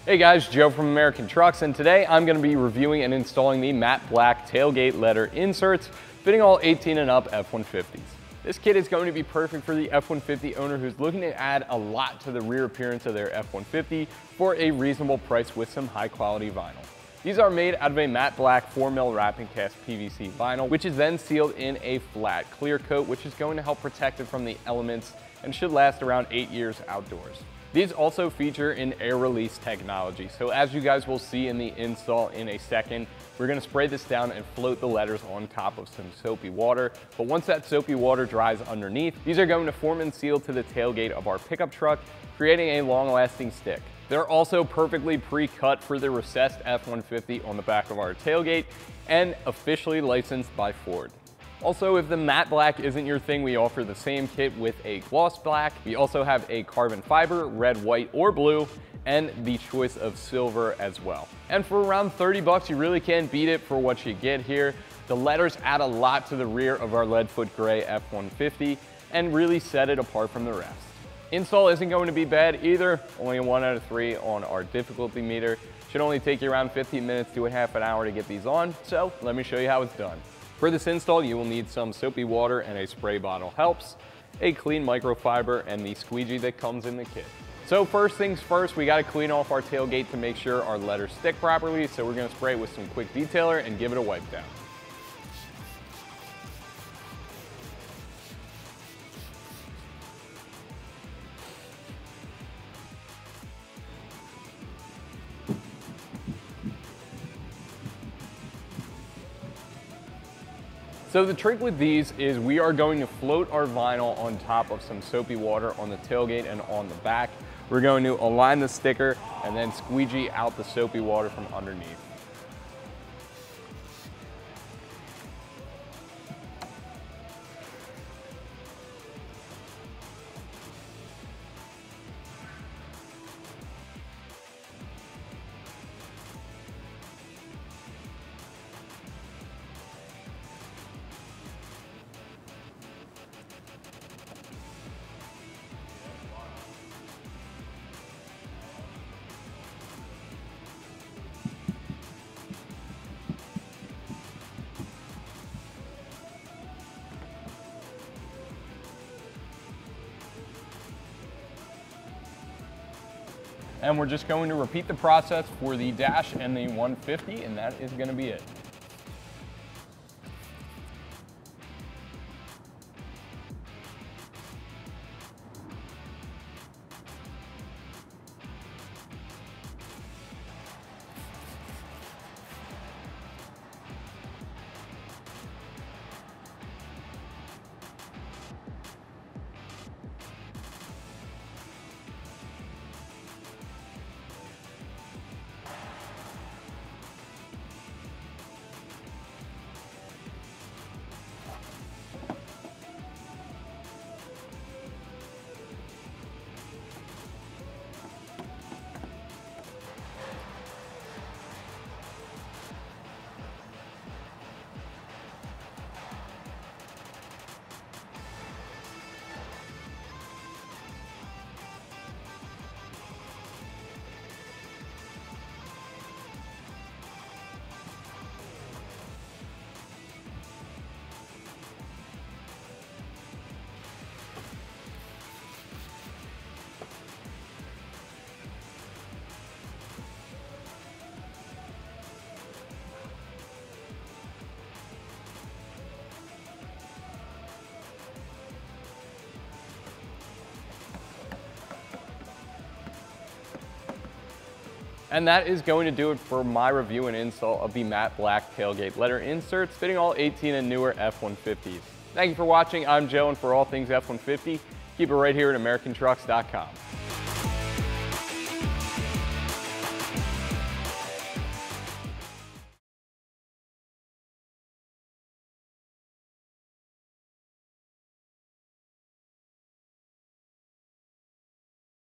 Hey guys, Joe from American Trucks, and today I'm going to be reviewing and installing the matte black tailgate letter inserts fitting all 18 and up F-150s. This kit is going to be perfect for the F-150 owner who's looking to add a lot to the rear appearance of their F-150 for a reasonable price with some high quality vinyl. These are made out of a matte black 4mm wrapping cast PVC vinyl, which is then sealed in a flat clear coat, which is going to help protect it from the elements and should last around 8 years outdoors. These also feature an air release technology. So as you guys will see in the install in a second, we're gonna spray this down and float the letters on top of some soapy water. But once that soapy water dries underneath, these are going to form and seal to the tailgate of our pickup truck, creating a long-lasting stick. They're also perfectly pre-cut for the recessed F-150 on the back of our tailgate and officially licensed by Ford. Also, if the matte black isn't your thing, we offer the same kit with a gloss black. We also have a carbon fiber, red, white, or blue, and the choice of silver as well. And for around 30 bucks, you really can't beat it for what you get here. The letters add a lot to the rear of our leadfoot gray F-150 and really set it apart from the rest. Install isn't going to be bad either, only a 1 out of 3 on our difficulty meter. Should only take you around 15 minutes to a half an hour to get these on, so let me show you how it's done. For this install, you will need some soapy water and a spray bottle helps, a clean microfiber, and the squeegee that comes in the kit. So first things first, we gotta clean off our tailgate to make sure our letters stick properly, so we're gonna spray it with some quick detailer and give it a wipe down. So the trick with these is we are going to float our vinyl on top of some soapy water on the tailgate and on the back. We're going to align the sticker and then squeegee out the soapy water from underneath. And we're just going to repeat the process for the dash and the 150, and that is going to be it. And that is going to do it for my review and install of the matte black tailgate letter inserts fitting all 18 and newer F-150s. Thank you for watching. I'm Joe, and for all things F-150, keep it right here at AmericanTrucks.com.